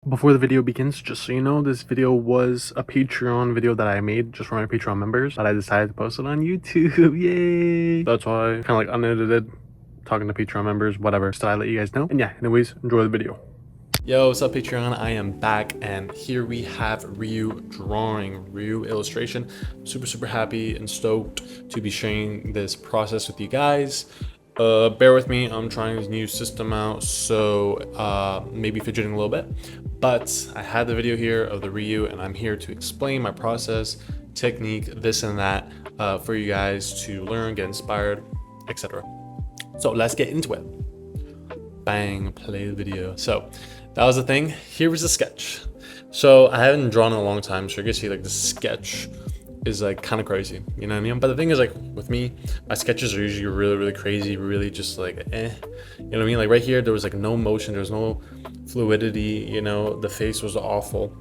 Before the video begins, just so you know, this video was a Patreon video that I made just for my Patreon members, but I decided to post it on YouTube. Yay! That's why kind of like unedited, talking to Patreon members, whatever. So I let you guys know. And yeah, anyways, enjoy the video. Yo, what's up Patreon? I am back and here we have Ryu drawing, Ryu illustration. Super happy and stoked to be sharing this process with you guys. Bear with me, I'm trying this new system out, so maybe fidgeting a little bit, but I had the video here of the Ryu and I'm here to explain my process, technique, this and that, for you guys to learn, get inspired, etc. So let's get into it. Bang, play the video. So that was the thing. Here was the sketch. So I haven't drawn in a long time, so you can see like the sketch is like kind of crazy, you know what I mean? But the thing is, like with me, my sketches are usually really crazy, really just like you know what I mean? Like right here there was like no motion, there was no fluidity, you know, the face was awful.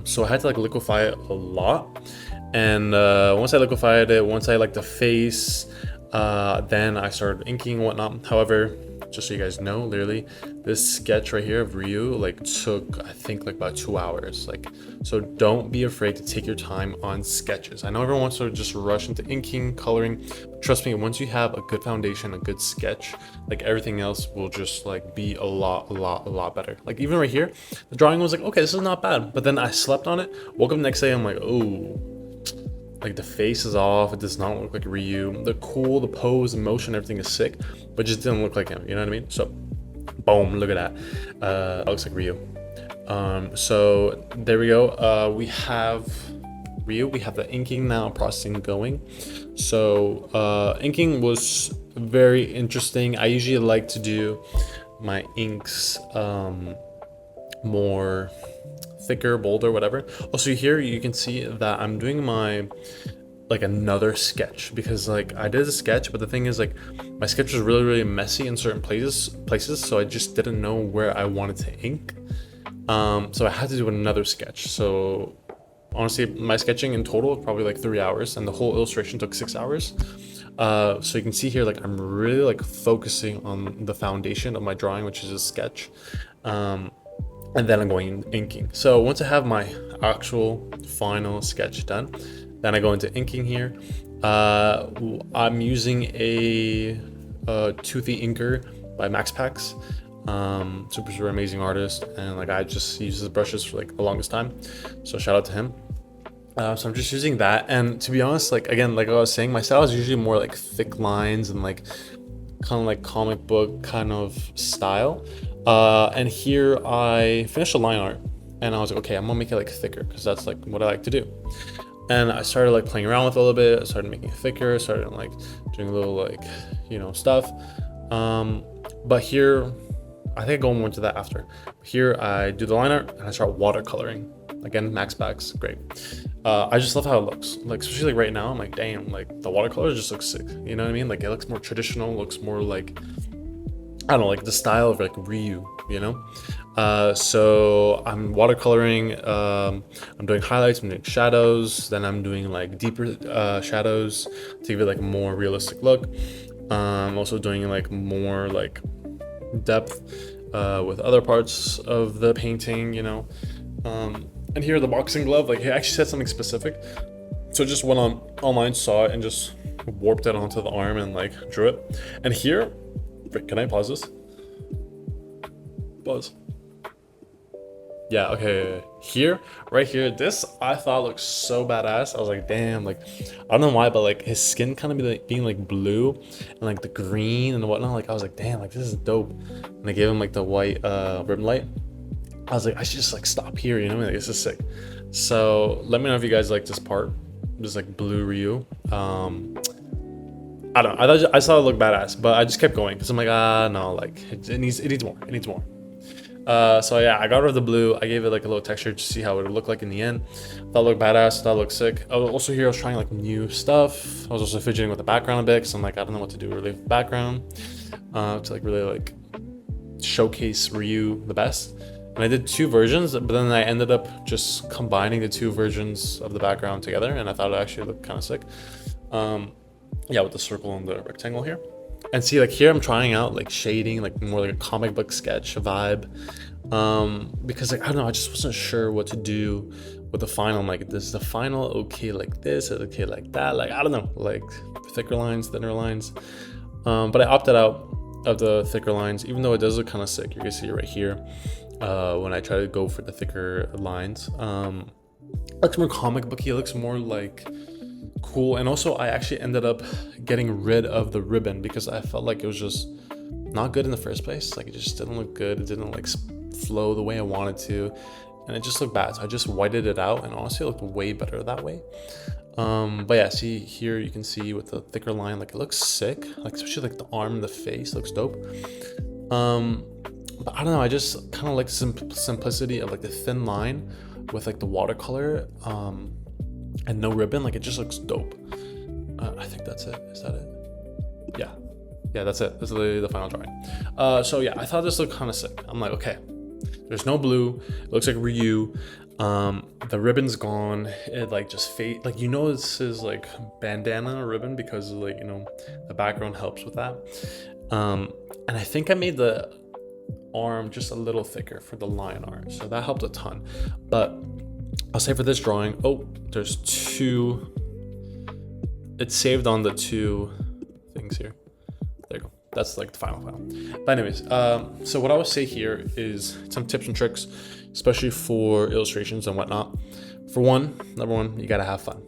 So I had to like liquefy it a lot, and once I liquefied it, once I like the face, then I started inking and whatnot. However, just so you guys know, literally this sketch right here of Ryu like took, I think, like about 2 hours. Like, so don't be afraid to take your time on sketches. I know everyone wants to just rush into inking, coloring, but trust me, once you have a good foundation, a good sketch, like everything else will just like be a lot better. Like even right here, the drawing was like, okay, this is not bad, but then I slept on it, woke up the next day, I'm like, oh, like the face is off, it does not look like Ryu. The pose, the motion, everything is sick, but it just didn't look like him, you know what I mean? So boom, look at that. Looks like Ryu. So there we go. We have Ryu, we have the inking now processing going. So inking was very interesting. I usually like to do my inks more thicker, bolder, whatever. Also here you can see that I'm doing my like another sketch, because like I did a sketch, but the thing is like my sketch was really messy in certain places, so I just didn't know where I wanted to ink. So I had to do another sketch. So honestly, my sketching in total probably like 3 hours, and the whole illustration took 6 hours. So you can see here, like I'm really like focusing on the foundation of my drawing, which is a sketch. And then I'm going inking. So once I have my actual final sketch done, then I go into inking here. I'm using a toothy inker by Max Packs. Super amazing artist, and like I just use his brushes for like the longest time, so shout out to him. So I'm just using that, and to be honest, like again, like I was saying, my style is usually more like thick lines and like kind of like comic book kind of style. And here I finished a line art, and I was like, okay, I'm gonna make it like thicker, because that's like what I like to do. And I started like playing around with it a little bit. I started making it thicker, started like doing a little like, you know, stuff. But here, I think I go more into that after. Here I do the line art and I start watercoloring. Again, Max Packs, great. I just love how it looks. Like especially like right now, I'm like, damn, like the watercolor just looks sick. You know what I mean? Like it looks more traditional, looks more like, I don't know, like the style of like Ryu, you know? So I'm watercoloring, I'm doing highlights, I'm doing shadows, then I'm doing like deeper shadows to give it like a more realistic look. I'm also doing like more like depth with other parts of the painting, you know? And here the boxing glove, like he actually said something specific. So I just went on online, saw it, and just warped it onto the arm and like drew it. And here, can I pause this? Pause. Yeah, okay. Here, right here, this I thought looked so badass. I was like, damn, like I don't know why, but like his skin kind of being like blue and like the green and whatnot. Like I was like, damn, like this is dope. And I gave him like the white rim light. I was like, I should just like stop here, you know? Like this is sick. So let me know if you guys like this part, this like blue Ryu. I don't know. I saw it look badass, but I just kept going because I'm like, no, like it needs more. It needs more. So yeah, I got rid of the blue. I gave it like a little texture to see how it would look like in the end. That looked badass. That looked sick. I was also here. I was trying like new stuff. I was also fidgeting with the background a bit because I'm like, I don't know what to do really with the background to like really like showcase Ryu the best. And I did 2 versions, but then I ended up just combining the 2 versions of the background together, and I thought it actually looked kind of sick. Yeah, with the circle and the rectangle here. And see, like here I'm trying out like shading, like more like a comic book sketch vibe, Because like, I don't know, I just wasn't sure what to do with the final. I'm like, is the final okay like this, is it okay like that? Like, I don't know, like thicker lines, thinner lines. But I opted out of the thicker lines, even though it does look kind of sick. You can see it right here when I try to go for the thicker lines. It looks more comic booky, it looks more like cool. And also I actually ended up getting rid of the ribbon because I felt like it was just not good in the first place. Like, it just didn't look good, it didn't like flow the way I wanted to, and it just looked bad. So I just whited it out, and honestly it looked way better that way. But yeah, see here, you can see with the thicker line, like it looks sick, like especially like the arm and the face looks dope. But I don't know, I just kind of like simplicity of like the thin line with like the watercolor and no ribbon. Like, it just looks dope. I think that's it. Is that it? Yeah, that's it. That's literally the final drawing. So yeah, I thought this looked kind of sick. I'm like, okay, there's no blue, it looks like Ryu. The ribbon's gone, it like just fade, like, you know, this is like bandana ribbon because like, you know, the background helps with that. And I think I made the arm just a little thicker for the lion art, so that helped a ton. But I'll say for this drawing, oh, there's two, it's saved on the two things here. There you go. That's like the final. But anyways, so what I would say here is some tips and tricks, especially for illustrations and whatnot. For one, number one, you gotta have fun.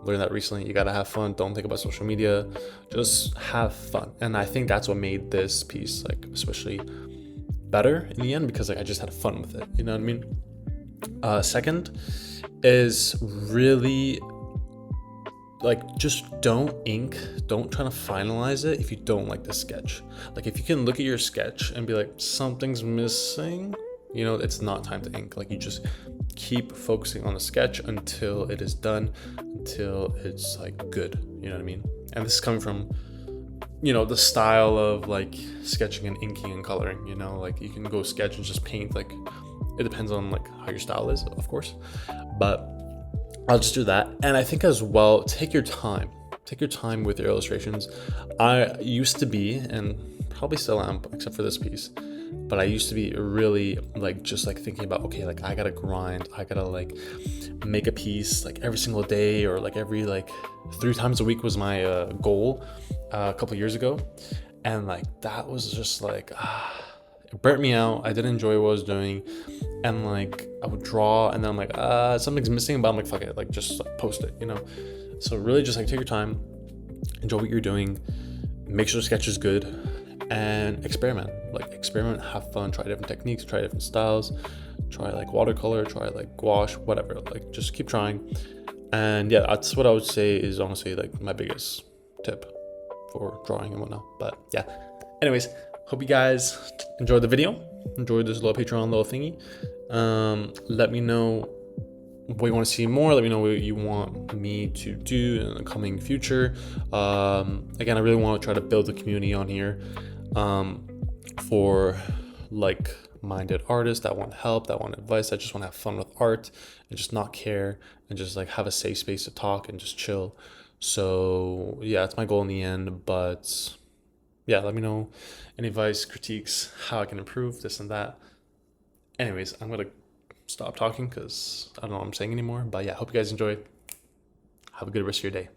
Learned that recently. You gotta have fun. Don't think about social media. Just have fun. And I think that's what made this piece like especially better in the end, because like I just had fun with it. You know what I mean? Second is really like, just don't try to finalize it if you don't like the sketch. Like, if you can look at your sketch and be like, something's missing, you know, it's not time to ink. Like, you just keep focusing on the sketch until it is done, until it's like good, you know what I mean? And this is coming from, you know, the style of like sketching and inking and coloring, you know, like you can go sketch and just paint, like it depends on like how your style is, of course, but I'll just do that. And I think as well, take your time with your illustrations. I used to be, and probably still am, except for this piece, but I used to be really like just like thinking about, okay, like I gotta grind, I gotta like make a piece like every single day, or like every like 3 times a week was my goal a couple years ago. And like that was just like it burnt me out. I didn't enjoy what I was doing, and like I would draw and then I'm like something's missing, but I'm like, fuck it, like just like post it, you know. So really just like take your time, enjoy what you're doing, make sure the sketch is good, and experiment, have fun, try different techniques, try different styles, try like watercolor, try like gouache, whatever, like just keep trying. And yeah, that's what I would say is honestly like my biggest tip for drawing and whatnot. But yeah, anyways, hope you guys enjoyed the video, enjoyed this little Patreon little thingy. Let me know what you want to see more. Let me know what you want me to do in the coming future. Again, I really want to try to build a community on here for like-minded artists that want help, that want advice, that just want to have fun with art and just not care, and just like have a safe space to talk and just chill. So yeah, that's my goal in the end. But yeah, let me know any advice, critiques, how I can improve this and that. Anyways, I'm gonna stop talking because I don't know what I'm saying anymore. But yeah, hope you guys enjoyed. Have a good rest of your day.